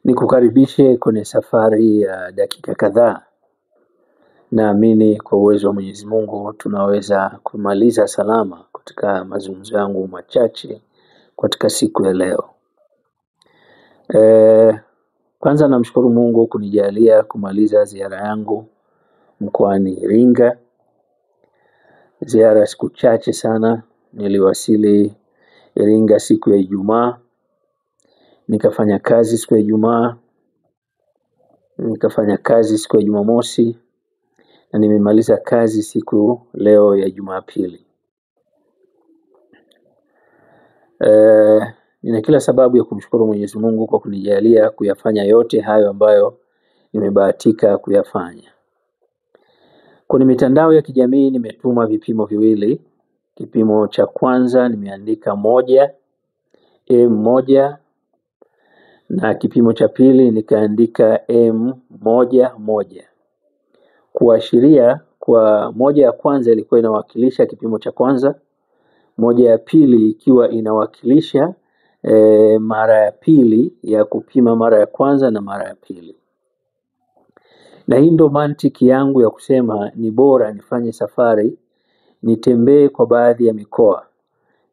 Nikukaribishe kwenye safari ya dakika kadhaa. Naamini kwa uwezo wa Mwenyezi Mungu tunaweza kumaliza salama katika mazungumzo yangu machache katika siku ya leo. Kwanza namshukuru Mungu kunijalia kumaliza ziara yangu mkoani Iringa. Ziara siku chache sana. Niliwasili Iringa siku ya Ijumaa. Nikafanya kazi siku ya Ijumaa. Nikafanya kazi siku ya Jumamosi. Na nimemaliza kazi siku leo ya Jumapili. Nina kila sababu ya kumshukuru Mwenyezi Mungu kwa kunijalia kuyafanya yote hayo ambayo nimebahatika kuyafanya. Kwenye mitandao ya kijamii nimetuma vipimo viwili. Kipimo cha kwanza nimeandika 1M1 na kipimo cha pili nikaandika M11. Kuashiria kwa moja ya kwanza ilikuwa inawakilisha kipimo cha kwanza, moja ya pili ikiwa inawakilisha mara ya pili ya kupima mara ya kwanza na mara ya pili. Na hii ndo mantiki yangu ya kusema ni bora nifanye safari, nitembee kwa baadhi ya mikoa.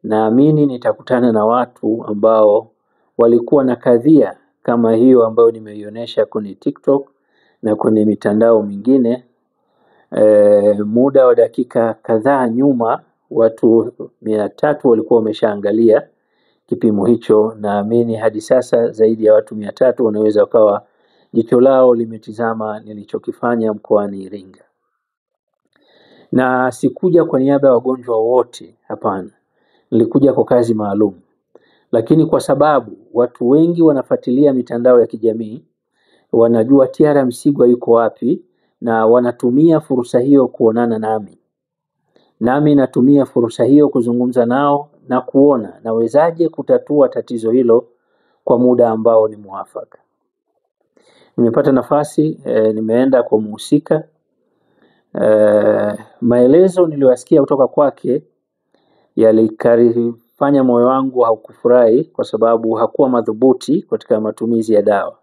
Naamini nitakutana na watu ambao walikuwa na kadhia kama hiyo ambayo nimeionyesha kwenye TikTok na kwenye mitandao mingine. Muda wa dakika kadhaa nyuma watu 300 walikuwa wameshaangalia kipimo hicho. Naamini hadi sasa zaidi ya watu 300 wanaweza wakawa jicho lao limetizama nilichokifanya mkoani Iringa. Na sikuja kwa niaba ya wagonjwa wote, hapana. Nilikuja kwa kazi maalum. Lakini kwa sababu watu wengi wanafuatilia mitandao ya kijamii, wanajua T.R. Msigwa yuko wapi na wanatumia fursa hiyo kuonana nami. Nami natumia fursa hiyo kuzungumza nao na kuona nawezaje kutatua tatizo hilo kwa muda ambao ni muafaka. Nimepata nafasi, nimeenda kwa mhusika. Maelezo niliyoyasikia kutoka kwake yalikafanya moyo wangu haukufurahi kwa sababu hakuwa madhubuti katika matumizi ya dawa.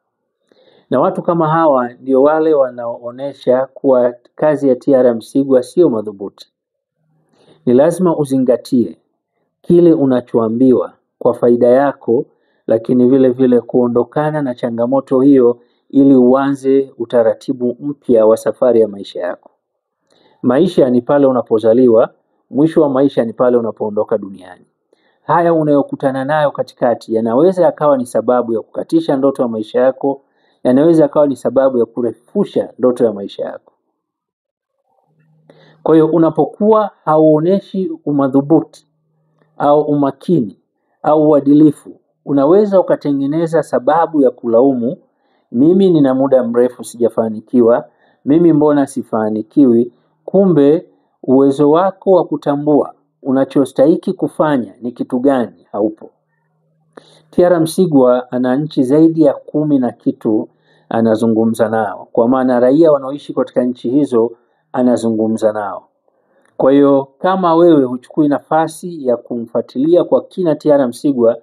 Na watu kama hawa ndio wale wanaoonyesha kuwa kazi ya T.R. Msigwa sio madhubuti. Ni lazima uzingatie kile unachoambiwa kwa faida yako, lakini vile vile kuondokana na changamoto hiyo ili uanze utaratibu mpya wa safari ya maisha yako. Maisha ni pale unapozaliwa, mwisho wa maisha ni pale unapoondoka duniani. Haya unayokutana nayo katikati yanaweza yakawa ni sababu ya kukatisha ndoto ya maisha yako, yanaweza yakawa ni sababu ya kurefusha ndoto ya maisha yako. Kwa hiyo unapokuwa hauoneshi umadhubuti au umakini au uadilifu, unaweza ukatengeneza sababu ya kulaumu, mimi nina muda mrefu sijafanikiwa, mimi mbona sifanikiwi. Kumbe uwezo wako wa kutambua unachostahili kufanya ni kitu gani haupo. T.R. Msigwa ana nchi zaidi ya 10 na kitu anazungumza nao. Kwa maana raia wanaoishi katika nchi hizo anazungumza nao. Kwa hiyo kama wewe huchukui nafasi ya kumfuatilia kwa kina T.R. Msigwa,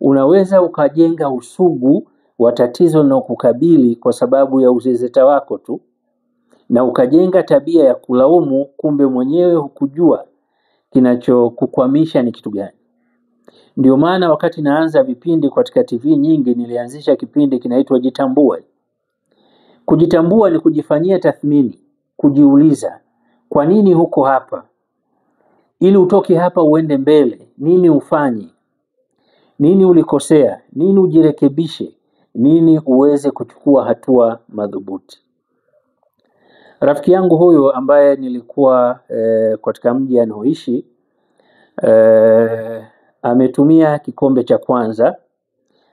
unaweza ukajenga usugu wa tatizo linalokukabili kwa sababu ya uzezeta wako tu, na ukajenga tabia ya kulaumu, kumbe mwenyewe hukujua kinachokukwamisha ni kitu gani. Ndio maana wakati naanza vipindi katika TV nyingi nilianzisha kipindi kinaitwa Jitambue. Kujitambua ni kujifanyia tathmini, kujiuliza, kwa nini huko hapa? Ili utoke hapa uende mbele, nini ufanye? Nini ulikosea? Nini ujirekebishe? Nini uweze kuchukua hatua madhubuti? Rafiki yangu huyo ambaye nilikuwa katika mji anaoishi ametumia kikombe cha kwanza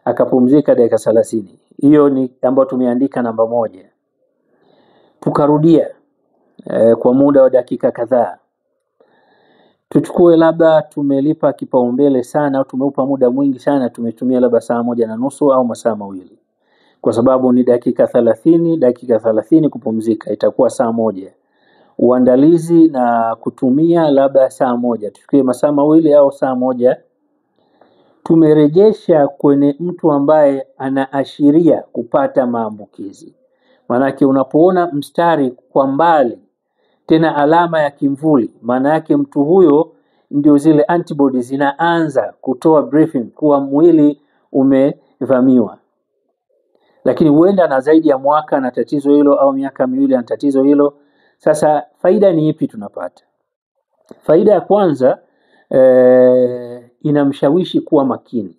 akapumzika dakika 30. Hiyo ni ambayo tumeandika namba 1. Tukarudia kwa muda wa dakika kadhaa. Tuchukue labda tumelipa kipaumbele sana au tumeupa muda mwingi sana, tumetumia labda saa 1:30 au masaa 2. Kwa sababu ni dakika 30 kupumzika, itakuwa saa 1. Uandalizi na kutumia labda saa 1, tuchukue masaa 2 au saa 1. tumerejesha kwenye mtu ambaye anaashiria kupata maambukizi. Maanake unapoona mstari kwa mbali tena alama ya kimvuli, maana yake mtu huyo ndio zile antibodies zinaanza kutoa briefing kuwa mwili umevamiwa. Lakini huenda na zaidi ya mwaka na tatizo hilo au miaka miwili na tatizo hilo. Sasa faida ni ipi tunapata? Faida ya kwanza, inamshawishi kuwa makini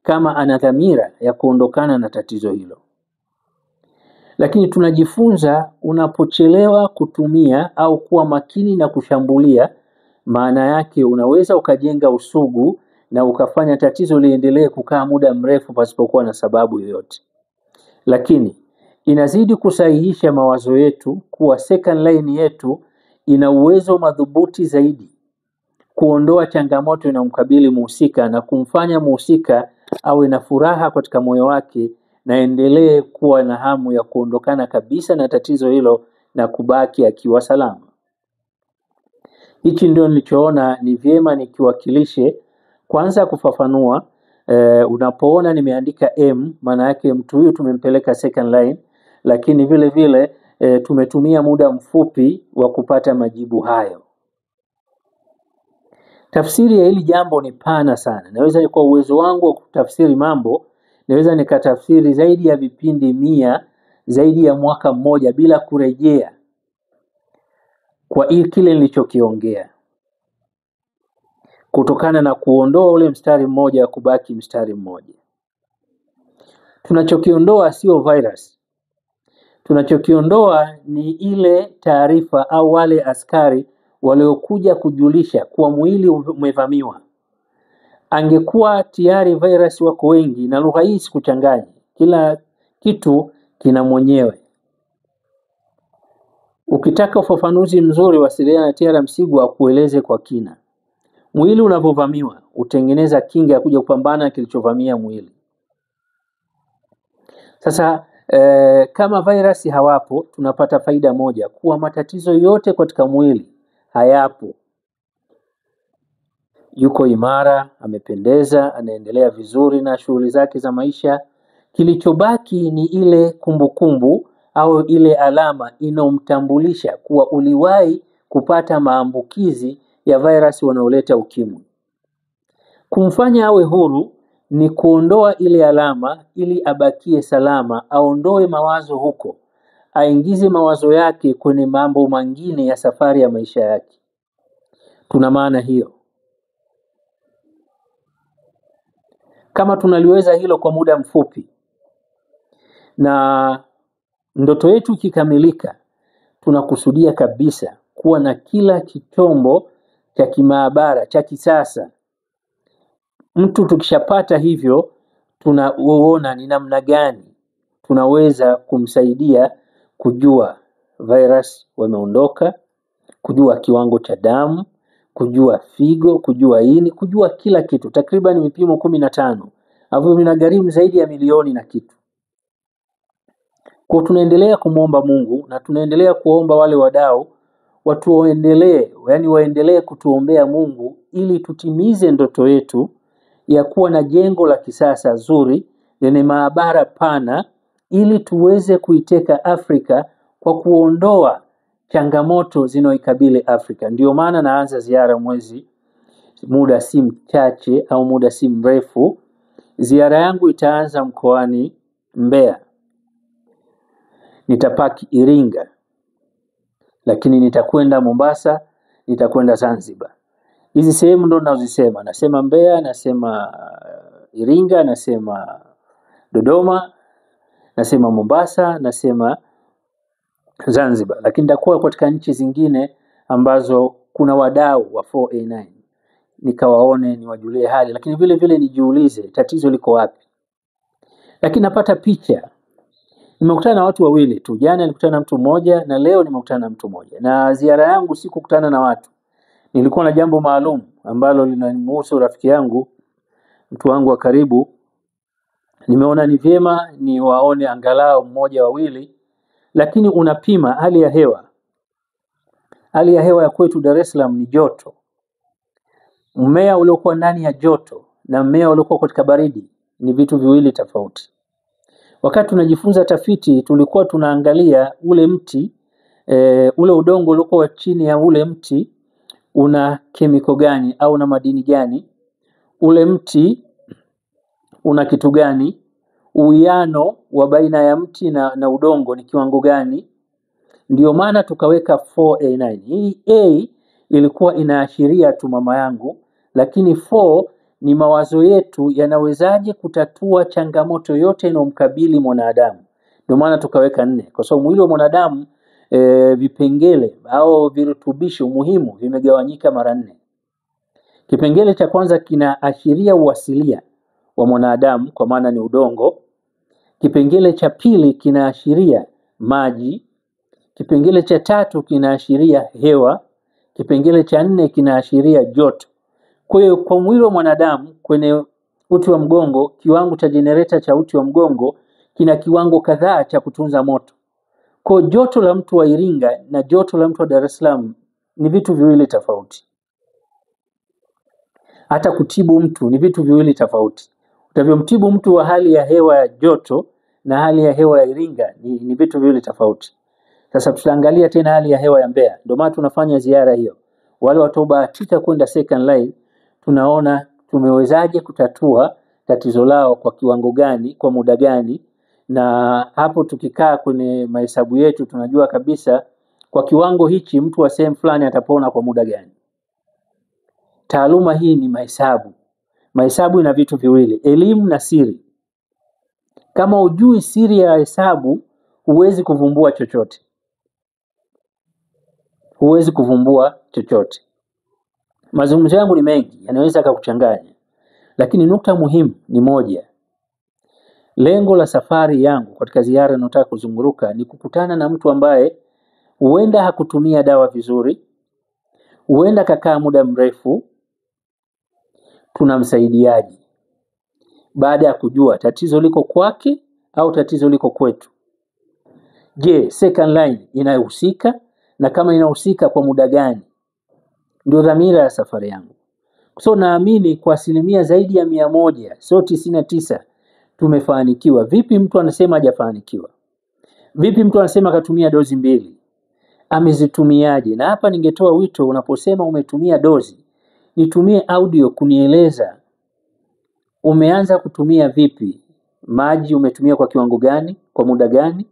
kama ana dhamira ya kuondokana na tatizo hilo. Lakini tunajifunza unapochelewa kutumia au kuwa makini na kushambulia, maana yake unaweza ukajenga usugu na ukafanya tatizo liendelee kukaa muda mrefu pasipokuwa na sababu yoyote. Lakini inazidi kusahihisha mawazo yetu kuwa second line yetu ina uwezo madhubuti zaidi kuondoa changamoto inayomkabili mhusika na kumfanya mhusika awe na furaha katika moyo wake na endelee kuwa na hamu ya kuondokana kabisa na tatizo hilo na kubaki akiwa salama. Hichi ndio nilichoona ni vyema nikiwakilishe. Kwanza kufafanua, unapoona nimeandika M, maana yake mtu huyu tumempeleka second line, lakini vile vile tumetumia muda mfupi wa kupata majibu hayo. Tafsiri ya hili jambo ni pana sana. Naweza kwa uwezo wangu wa kutafsiri mambo, naweza nikatafsiri zaidi ya vipindi 100, zaidi ya mwaka mmoja bila kurejea kwa kile nilichokiongea. Kutokana na kuondoa ule mstari mmoja kubaki mstari mmoja. Tunachokiondoa sio virus. Tunachokiondoa ni ile taarifa au wale askari waliokuja kujulisha kuwa mwili umevamiwa. Angekuwa tayari virus wako wengi na lugha hii sikuchanganya. Kila kitu kina mwenyewe. Ukitaka ufafanuzi mzuri wasiliana na T.R. Msigwa akueleze kwa kina. Mwili unapovamiwa utengeneza kinga ya kuja kupambana na kilichovamia mwili. Sasa kama virus hawapo, tunapata faida moja, kuwa matatizo yote katika mwili hayapo. Yuko imara, amependeza, anaendelea vizuri na shughuli zake za maisha. Kilichobaki ni ile kumbukumbu au ile alama inomtambulisha kuwa uliwahi kupata maambukizi ya virus wanaoleta ukimwi. Kumfanya awe huru ni kuondoa ile alama ili abakie salama, aondoe mawazo huko, aingize mawazo yake kwenye mambo mengine ya safari ya maisha yake. Tuna maana hiyo. Kama tunaliweza hilo kwa muda mfupi na ndoto yetu kikamilika, tunakusudia kabisa kuwa na kila kitombo cha kimaabara cha kisasa. Mtu tukishapata hivyo, tunaona ni namna gani tunaweza kumsaidia kujua virus wameondoka, kujua kiwango cha damu, kujua figo, kujua ini, kujua kila kitu. Takriban vipimo 15 ambavyo vinagharimu zaidi ya milioni na kitu. Kwa tunaendelea kumuomba Mungu na tunaendelea kuomba wale wadau waendelee kutuombea Mungu ili tutimize ndoto yetu ya kuwa na jengo la kisasa zuri lenye maabara pana ili tuweze kuiteka Afrika kwa kuondoa changamoto zinazoikabili Afrika. Ndio maana naanza ziara muda si mchache au muda si mrefu. Ziara yangu itaanza mkoani Mbeya. Nitapaki Iringa. Lakini nitakwenda Mombasa, nitakwenda Zanzibar. Hizi sehemu ndo ninazosema. Nasema Mbeya, nasema Iringa, nasema Dodoma, nasema Mombasa, nasema Zanzibar. Lakini nitakuwa katika nchi zingine ambazo kuna wadau wa 4A9. Nikawaone, niwajulie hali, lakini vile vile nijiulize tatizo liko wapi. Lakini napata picha. Nimekutana na watu wawili tu. Jana nilikutana na mtu mmoja na leo nimekutana na mtu mmoja. Na ziara yangu si kukutana na watu. Nilikuwa na jambo maalum ambalo linamhusu rafiki yangu, mtu wangu wa karibu. Nimeona ni vyema niwaone angalau mmoja wawili, lakini unapima hali ya hewa. Hali ya hewa ya kwetu Dar es Salaam ni joto. Mmea uliokuwa ndani ya joto na mmea uliokuwa katika baridi ni vitu viwili tofauti. Wakati tunajifunza tafiti tulikuwa tunaangalia ule mti ule udongo uliokuwa chini ya ule mti una kemiko gani au una madini gani, ule mti una kitu gani, uwiano wa baina ya mti na udongo ni kiwango gani. Ndio maana tukaweka 4A9. Hii A ilikuwa inaashiria tu mama yangu, lakini 4 ni mawazo yetu yanawezaje kutatua changamoto yote inomkabili mwanadamu. Ndio maana tukaweka 4, kwa sababu mwili wa mwanadamu vipengele au virutubisho muhimu vimegawanyika mara 4. Kipengele cha kwanza kinaashiria uasilia wa mwanadamu kwa maana ni udongo. Kipengele cha pili kinaashiria maji. Kipengele cha tatu kinaashiria hewa. Kipengele cha 4 kinaashiria joto. Kwa hiyo kwa mwili wa mwanadamu kwenye uti wa mgongo, kiwango cha generator cha uti wa mgongo kina kiwango kadhaa cha kutunza moto. Kwa joto la mtu wa Iringa na joto la mtu wa Dar es Salaam ni vitu viwili tofauti. Hata kutibu mtu ni vitu viwili tofauti. Utavyomtibu mtu wa hali ya hewa ya joto na hali ya hewa ya Iringa ni vitu viwili tofauti. Sasa tutaangalia tena hali ya hewa ya Mbeya. Ndio maana tunafanya ziara hiyo. Wale watobahatika kwenda second line, tunaona tumewezaje kutatua tatizo lao kwa kiwango gani, kwa muda gani, na hapo tukikaa kwenye mahesabu yetu tunajua kabisa kwa kiwango hichi mtu wa sehemu fulani atapona kwa muda gani. Taaluma hii ni mahesabu. Mahesabu ina vitu viwili, elimu na siri. Kama hujui siri ya hesabu, huwezi kuvumbua chochote. Huwezi kuvumbua chochote. Mazungumzo yangu ni mengi, yanaweza kukuchanganya. Lakini nukta muhimu ni moja. Lengo la safari yangu katika ziara ninayotaka kuzunguruka ni kukutana na mtu ambaye huenda hakutumia dawa vizuri, huenda kakaa muda mrefu, tunamsaidiaje baada ya kujua tatizo liko kwake au tatizo liko kwetu. Je, second line inahusika, na kama inahusika kwa muda gani? Ndio dhamira ya safari yangu. So naamini kwa asilimia zaidi ya 100, sio 99, tumefanikiwa. Vipi mtu anasema hajafanikiwa? Vipi mtu anasema katumia dozi 2? Amezitumiaje? Na hapa ningetoa wito, unaposema umetumia dozi, nitumie audio kunieleza umeanza kutumia vipi. Maji umetumia kwa kiwango gani, kwa muda gani?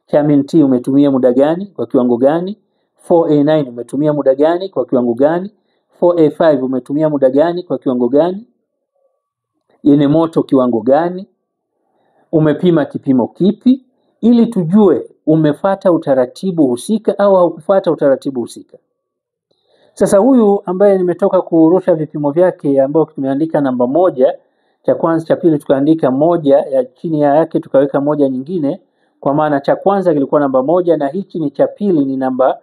Vitamin T umetumia muda gani, kwa kiwango gani? 4A9 umetumia muda gani, kwa kiwango gani? 4A5 umetumia muda gani, kwa kiwango gani? Yenye moto kiwango gani? Umepima kipimo kipi, ili tujue umefata utaratibu husika au haukufuata utaratibu husika. Sasa huyu ambaye nimetoka kurusha vipimo vyake ambao tumeandika namba 1, cha kwanza cha pili tukaandika 1 ya chini yake tukaweka 1 nyingine, kwa maana cha kwanza kilikuwa namba 1 na hichi ni cha pili ni namba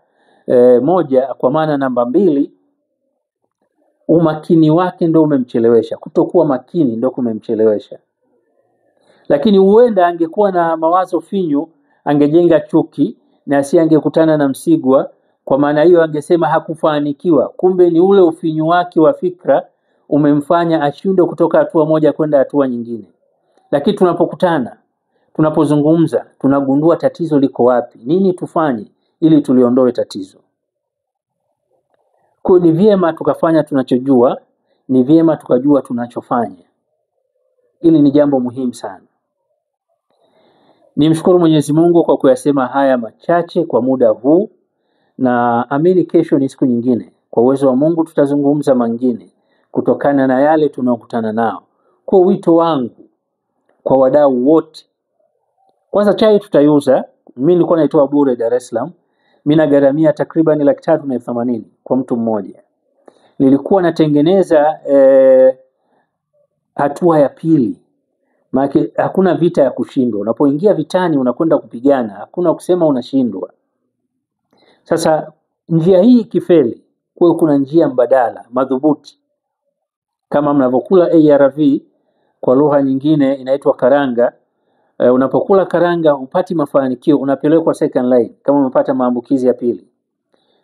1, kwa maana namba 2. Umakini wake ndio umemchelewesha. Kutokuwa makini ndio kumemchelewesha. Lakini huenda angekuwa na mawazo finyu, angejenga chuki na si angekutana na Msigwa. Kwa maana hiyo angesema hakufanikiwa. Kumbe ni ule ufinyu wake wa fikra umemfanya ashindwe kutoka hatua moja kwenda hatua nyingine. Lakini tunapokutana, tunapozungumza, tunagundua tatizo liko wapi, nini tufanye ili tuliondoe tatizo. Kwa ni vyema tukafanya tunachojua, ni vyema tukajua tunachofanya. Hili ni jambo muhimu sana. Nimshukuru Mwenyezi Mungu kwa kuyasema haya machache kwa muda huu, na amini kesho ni siku nyingine. Kwa uwezo wa Mungu tutazungumza mengine kutokana na yale tunayokutana nao. Kwa wito wangu kwa wadau wote, kwanza chai tutaiuza. Mimi nilikuwa naitoa bure Dar es Salaam. Mimi nagharamia takriban 380,000 kwa mtu mmoja. Nilikuwa natengeneza hatua ya pili. Maana hakuna vita ya kushindwa. Unapoingia vitani unakwenda kupigana, hakuna kusema unashindwa. Sasa njia hii kifeli, kwa kuna njia mbadala madhubuti. Kama mnavokula ARV kwa lugha nyingine inaitwa karanga. Unapokula karanga upati mafanikio, unapelekwa second line kama umepata maambukizi ya pili.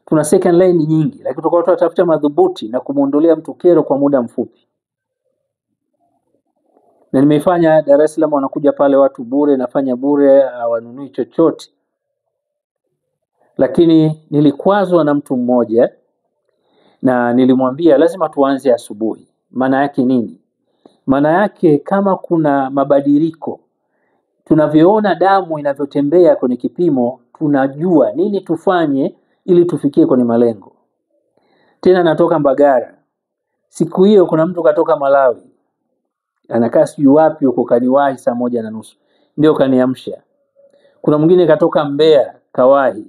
Tuna second line nyingi, lakini tukao tunatafuta madhubuti na kumuondolea mtu kero kwa muda mfupi. Na nimefanya Dar es Salaam, wanakuja pale watu bure, nafanya bure, hawanunui chochote. Lakini nilikwazwa na mtu mmoja na nilimwambia lazima tuanze asubuhi. Maana yake nini? Maana yake kama kuna mabadiliko, tunavyoona damu inavyotembea kwenye kipimo, tunajua nini tufanye ili tufikie kwenye malengo. Tena natoka Mbagara. Siku hiyo kuna mtu katoka Malawi. Anakaa sijui wapi huko, kaniwahi saa 1:30. Ndio kaniamsha. Kuna mwingine katoka Mbeya, kawahi.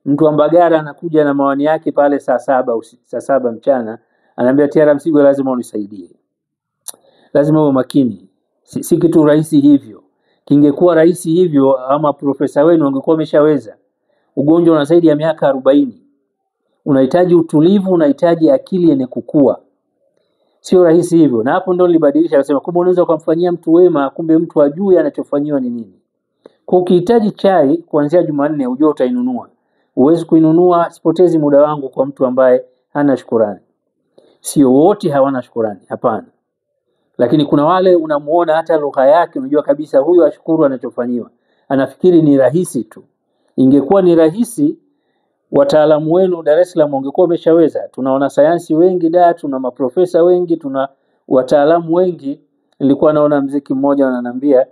Mtu wa Mbagara anakuja na mawani yake pale saa 7 mchana, ananiambia T.R. Msigwa, lazima unisaidie. Lazima uwe makini. Si kitu rahisi hivyo. Kingekuwa rahisi hivyo ama profesa wenu wangekuwa wameshaweza. Ugonjwa una zaidi ya miaka 40. Unahitaji utulivu, unahitaji akili yenye kukua. Sio rahisi hivyo. Na hapo ndio nilibadilisha, akasema kumbe unaweza kumfanyia mtu wema, kumbe mtu ajue anachofanyiwa ni nini. Kwa ukihitaji chai kuanzia Jumanne ujue utainunua. Uwezi kuinunua, sipotezi muda wangu kwa mtu ambaye hana shukrani. Sio wote hawana shukrani, hapana. Lakini kuna wale unamuona hata lugha yake unajua kabisa huyu ashukuru anachofanyiwa. Anafikiri ni rahisi tu. Ingekuwa ni rahisi, wataalamu wenu Dar es Salaam wangekuwa wameshaweza. Tuna wanasayansi wengi tuna maprofesa wengi, tuna wataalamu wengi. Nilikuwa naona mziki mmoja ananiambia,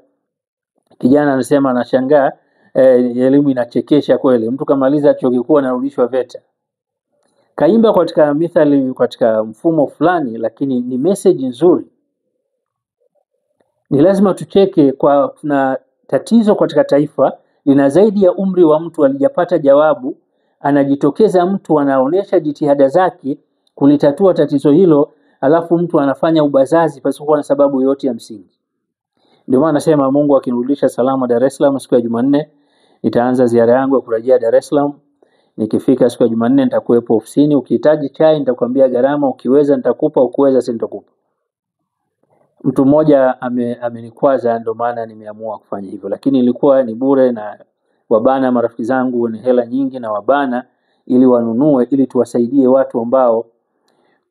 kijana anasema anashangaa, elimu inachekesha kweli. Mtu kamaliza chuo kikuu anarudishwa VETA. Kaimba katika mithali katika mfumo fulani, lakini ni message nzuri. Ni lazima tucheke kwa na tatizo katika taifa lina zaidi ya umri wa mtu alijapata jawabu, anajitokeza mtu anaonesha jitihada zake kulitatua tatizo hilo, alafu mtu anafanya ubazazi pasipokuwa na sababu yoyote ya msingi. Ndio maana nasema Mungu akinirudisha salama Dar es Salaam siku ya Jumanne, nitaanza ziara yangu ya kurejea Dar es Salaam. Nikifika siku ya Jumanne nitakuwepo ofisini. Ukihitaji chai nitakwambia gharama, ukiweza nitakupa, ukiweza sitakupa. Mtu mmoja amenikwaza, ndio maana nimeamua kufanya hivyo, lakini ilikuwa ni bure na wabana marafiki zangu ni hela nyingi na wabana ili wanunue, ili tuwasaidie watu ambao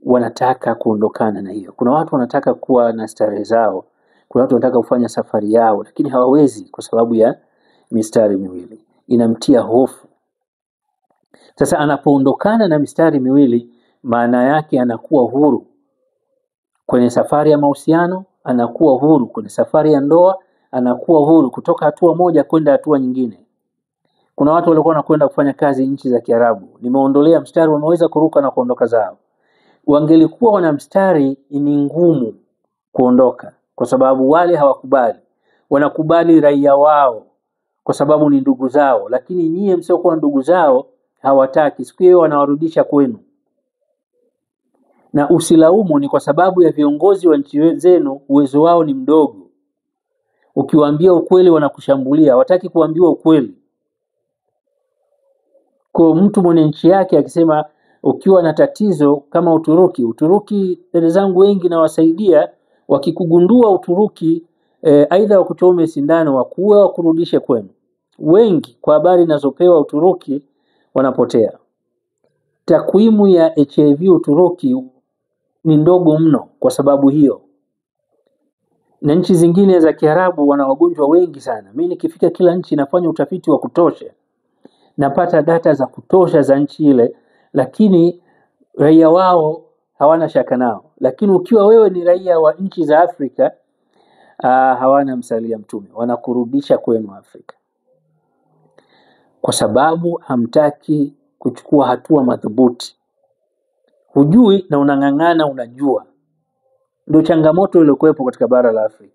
wanataka kuondokana na hiyo. Kuna watu wanataka kuwa na starehe zao, kuna watu wanataka kufanya safari yao lakini hawawezi kwa sababu ya mistari miwili. Inamtia hofu. Sasa anapoondokana na mistari miwili, maana yake anakuwa huru kwenye safari ya mahusiano, anakuwa huru kwenye safari ya ndoa, anakuwa huru kutoka hatua moja kwenda hatua nyingine. Kuna watu walikuwa wanakwenda kufanya kazi nchi za Kiarabu, nimeondolea mstari, wameweza kuruka na kuondoka zao. Wangelikuwa wana mstari, ni ngumu kuondoka kwa sababu wale hawakubali. Wanakubali raia wao kwa sababu ni ndugu zao, lakini nyie msiokuwa ndugu zao hawataki. Siku hiyo wanawarudisha kwenu. Na usilaumu, ni kwa sababu ya viongozi wa nchi zenu uwezo wao ni mdogo. Ukiwaambia ukweli wanakushambulia, hawataki kuambiwa ukweli. Kwa mtu mwenye nchi yake akisema ukiwa na tatizo kama Uturuki dada zangu wengi na wasaidia, wakikugundua Uturuki aidha wakuchome sindano, wakuue, wakurudishe kwenu. Wengi kwa habari ninazopewa Uturuki wanapotea. Takwimu ya HIV Uturuki ni ndogo mno kwa sababu hiyo. Na nchi zingine za Kiarabu wana wagonjwa wengi sana. Mimi nikifika kila nchi nafanya utafiti wa kutosha, napata data za kutosha za nchi ile, lakini raia wao hawana shaka nao. Lakini ukiwa wewe ni raia wa nchi za Afrika, hawana msalia mtume, wanakurudisha kwenu Afrika kwa sababu hamtaki kuchukua hatua madhubuti. Hujui na unang'ang'ana unajua. Ndio changamoto iliyokuwepo katika bara la Afrika.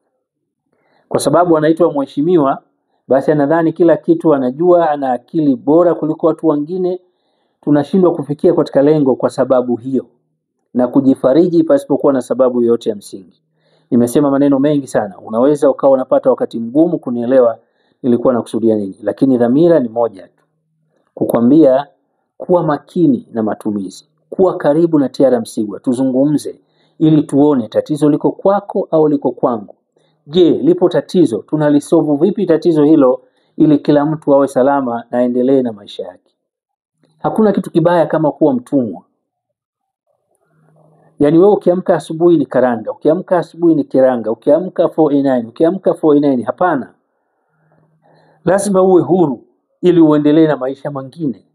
Kwa sababu anaitwa mheshimiwa, basi anadhani kila kitu anajua, ana akili bora kuliko watu wengine. Tunashindwa kufikia katika lengo kwa sababu hiyo, na kujifariji pasipokuwa na sababu yoyote ya msingi. Nimesema maneno mengi sana, unaweza ukawa unapata wakati mgumu kunielewa nilikuwa nakusudia nini, lakini dhamira ni moja tu, kukwambia kuwa makini na matumizi, kuwa karibu na T.R. Msigwa, tuzungumze ili tuone tatizo liko kwako au liko kwangu. Je, lipo tatizo, tunalisolve vipi tatizo hilo ili kila mtu awe salama na aendelee na maisha yake. Hakuna kitu kibaya kama kuwa mtumwa. Yani wewe ukiamka asubuhi ni karanga, ukiamka asubuhi ni kiranga, ukiamka 4A9, ukiamka 4A9. Hapana, lazima uwe huru ili uendelee na maisha mengine.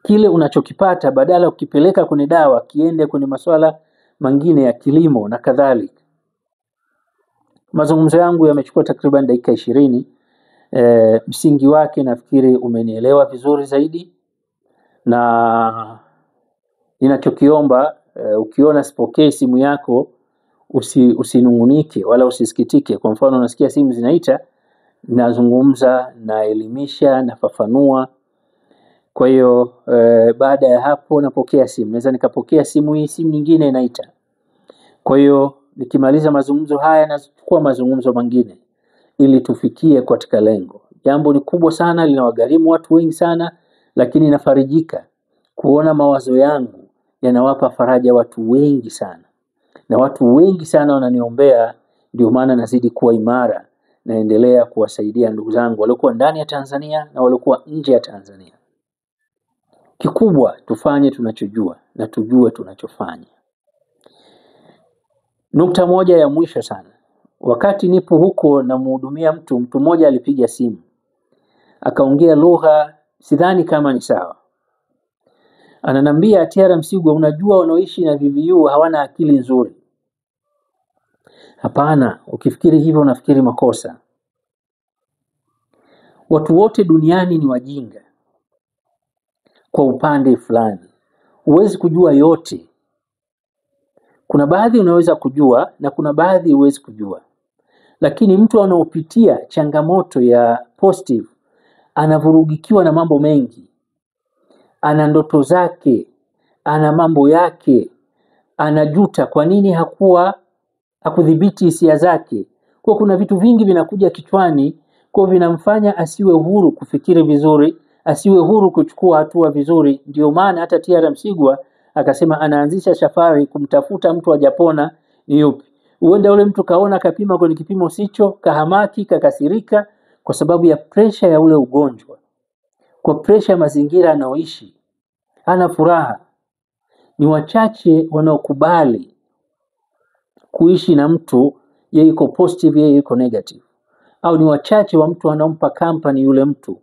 Kile unachokipata badala ukipeleka kwenye dawa kiende kwenye masuala mengine ya kilimo na kadhalika. Mazungumzo yangu yamechukua takriban dakika 20. Msingi wake nafikiri umenielewa vizuri zaidi, na ninachokiomba, ukiona sipokee simu yako usinungunike wala usisikitike. Kwa mfano unasikia simu zinaita, nazungumza, naelimisha, nafafanua. Kwa hiyo baada ya hapo napokea simu, naweza nikapokea simu hii, simu nyingine inaita. Kwa hiyo nikimaliza mazungumzo haya nachukua mazungumzo mengine ili tufikie katika lengo. Jambo ni kubwa sana, linawagharimu watu wengi sana, lakini nafarijika kuona mawazo yangu yanawapa faraja watu wengi sana, na watu wengi sana wananiombea. Ndio maana nazidi kuwa imara, naendelea kuwasaidia ndugu zangu waliokuwa ndani ya Tanzania na waliokuwa nje ya Tanzania. Kikubwa tufanye tunachojua na tujue tunachofanya. Nukta moja ya mwisho sana. Wakati nipo huko na mhudumia mtu mmoja alipiga simu, akaongea lugha sidhani kama ni sawa. Ananiambia, T.R. Msigwa, unajua wanaoishi na VVU hawana akili nzuri. Hapana, ukifikiri hivyo unafikiri makosa. Watu wote duniani ni wajinga kwa upande fulani. Huwezi kujua yote. Kuna baadhi unaweza kujua na kuna baadhi huwezi kujua. Lakini mtu anaopitia changamoto ya positive anavurugikiwa na mambo mengi. Ana ndoto zake, ana mambo yake, anajuta kwa nini hakudhibiti hisia zake. Kwa kuna vitu vingi vinakuja kichwani, kwa vinamfanya asiwe huru kufikiri vizuri, asiwe huru kuchukua hatua vizuri. Ndio maana hata T.R. Msigwa akasema anaanzisha safari kumtafuta mtu hajapona ni yupi. Uenda ule mtu kaona kapima kwenye kipimo sicho, kahamaki, kakasirika kwa sababu ya pressure ya ule ugonjwa. Kwa pressure mazingira anaoishi, hana furaha. Ni wachache wanaokubali kuishi na mtu yeye yuko positive, yeye yuko negative. Au ni wachache wa mtu anampa company yule mtu.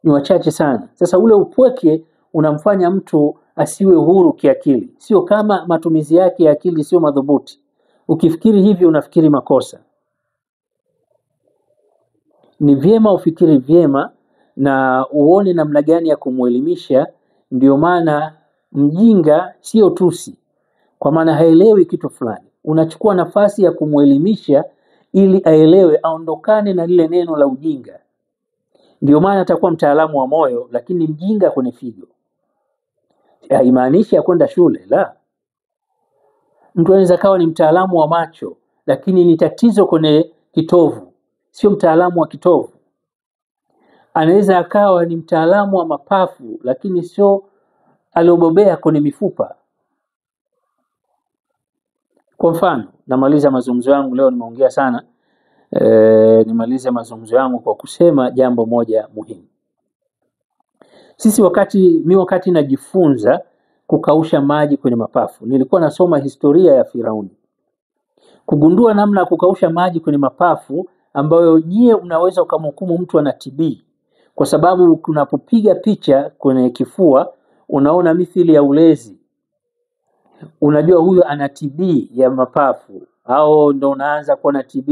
Ni wachache sana. Sasa ule upweke unamfanya mtu asiwe huru kiakili. Sio kama matumizi yake ya akili sio madhubuti. Ukifikiri hivi unafikiri makosa. Ni vyema ufikiri vyema na uone namna gani ya kumuelimisha. Ndio maana mjinga sio tusi, kwa maana haelewi kitu fulani. Unachukua nafasi ya kumuelimisha ili aelewe, aondokane na lile neno la ujinga. Ndio maana atakuwa mtaalamu wa moyo lakini mjinga kwenye figo. Haimaanishi ya kwenda shule, la. Mtu anaweza kawa ni mtaalamu wa macho lakini ni tatizo kwenye kitovu, sio mtaalamu wa kitovu. Anaweza akawa ni mtaalamu wa mapafu lakini sio aliobobea kwenye mifupa. Kwa mfano, namaliza mazungumzo yangu leo, nimeongea sana. Nimalize mazungumzo yangu kwa kusema jambo moja muhimu. Sisi wakati najifunza kukausha maji kwenye mapafu, nilikuwa nasoma historia ya Firauni. Kugundua namna ya kukausha maji kwenye mapafu ambayo nyie unaweza ukamhukumu mtu ana TB. Kwa sababu unapopiga picha kwenye kifua unaona mithili ya ulezi. Unajua huyo ana TB ya mapafu, au ndo unaanza kuwa na TB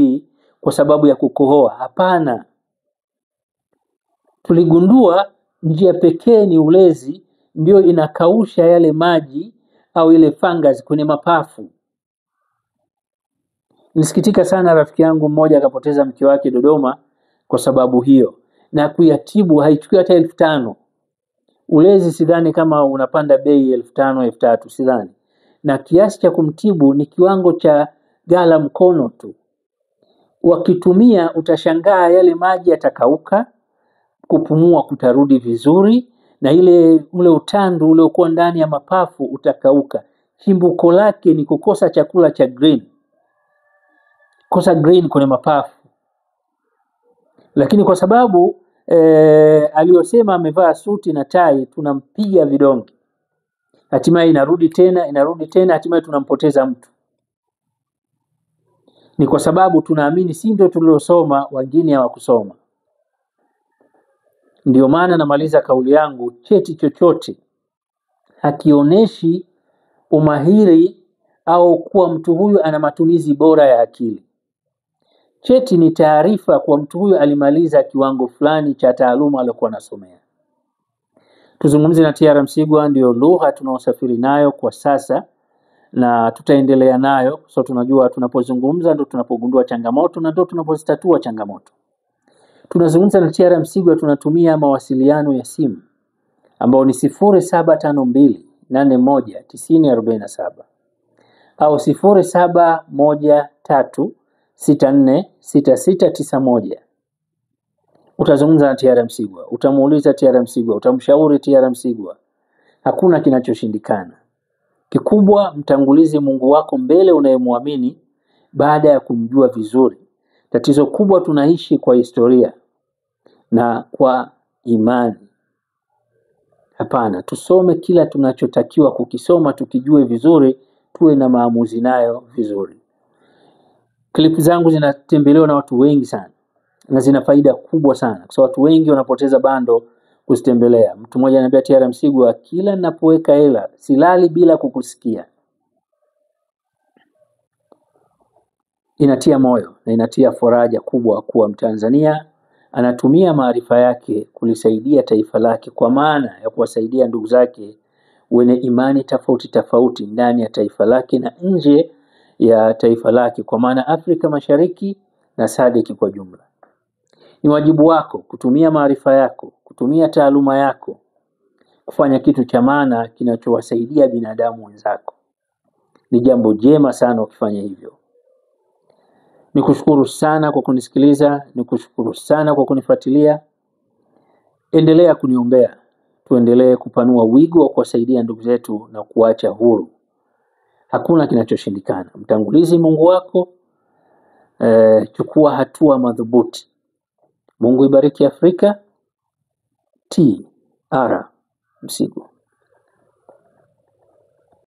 kwa sababu ya kukohoa. Hapana. Tuligundua njia pekee ni ulezi, ndio inakausha yale maji au ile fungus kwenye mapafu. Nisikitika sana rafiki yangu mmoja akapoteza mke wake Dodoma kwa sababu hiyo, na kuyatibu haichukui hata 1500. Ulezi sidhani kama unapanda bei 1500 3000, sidhani. Na kiasi cha kumtibu ni kiwango cha gala mkono tu. Wakitumia utashangaa yale maji yatakauka, kupumua kutarudi vizuri, na ule utandu uliokuwa ndani ya mapafu utakauka. Chimbuko lake ni kukosa chakula cha green. Kosa green kwenye mapafu. Lakini kwa sababu aliyosema amevaa suti na tai, tunampiga vidonge. hatimaye inarudi tena, hatimaye tunampoteza mtu. Ni kwa sababu tunaamini si ndio tuliosoma, wengine hawakusoma. Ndio maana namaliza kauli yangu, cheti chochote hakionyeshi umahiri au kuwa mtu huyu ana matumizi bora ya akili. Cheti ni taarifa kwa mtu huyu alimaliza kiwango fulani cha taaluma aliyokuwa anasomea. Tuzungumze na T.R. Msigwa, ndio lugha tunaosafiri nayo kwa sasa na tutaendelea nayo. So tunajua tunapozungumza ndio tunapogundua changamoto na ndio tunapozitatua changamoto. Tunazungumza na T.R. Msigwa, tunatumia mawasiliano ya simu ambao ni 0752819047 au 0713646691. Utazungumza na T.R. Msigwa, utamuuliza T.R. Msigwa, utamshauri T.R. Msigwa. Hakuna kinachoshindikana. Kikubwa mtangulize Mungu wako mbele unayemwamini baada ya kumjua vizuri. Tatizo kubwa tunaishi kwa historia na kwa imani. Hapana, tusome kila tunachotakiwa kukisoma, tukijue vizuri, tuwe na maamuzi nayo vizuri. Klipu zangu zinatembelewa na watu wengi sana na zina faida kubwa sana, kwa sababu watu wengi wanapoteza bando kuzitembelea. Mtu mmoja ananiambia, T.R. Msigwa, kila ninapoweka hela silali bila kukusikia. Inatia moyo na inatia faraja kubwa kuwa Mtanzania anatumia maarifa yake kulisaidia taifa lake, kwa maana ya kuwasaidia ndugu zake wenye imani tofauti ndani ya taifa lake na nje ya taifa lake, kwa maana Afrika Mashariki na SADC kwa jumla. Ni wajibu wako kutumia maarifa yako, kutumia taaluma yako kufanya kitu cha maana kinachowasaidia binadamu wenzako. Ni jambo jema sana ukifanya hivyo. Nikushukuru sana kwa kunisikiliza, nikushukuru sana kwa kunifuatilia. Endelea kuniombea, tuendelee kupanua wigo wa kuwasaidia ndugu zetu na kuacha huru. Hakuna kinachoshindikana. Mtangulizi Mungu wako, chukua hatua madhubuti. Mungu ibariki Afrika. T.R. Msigwa.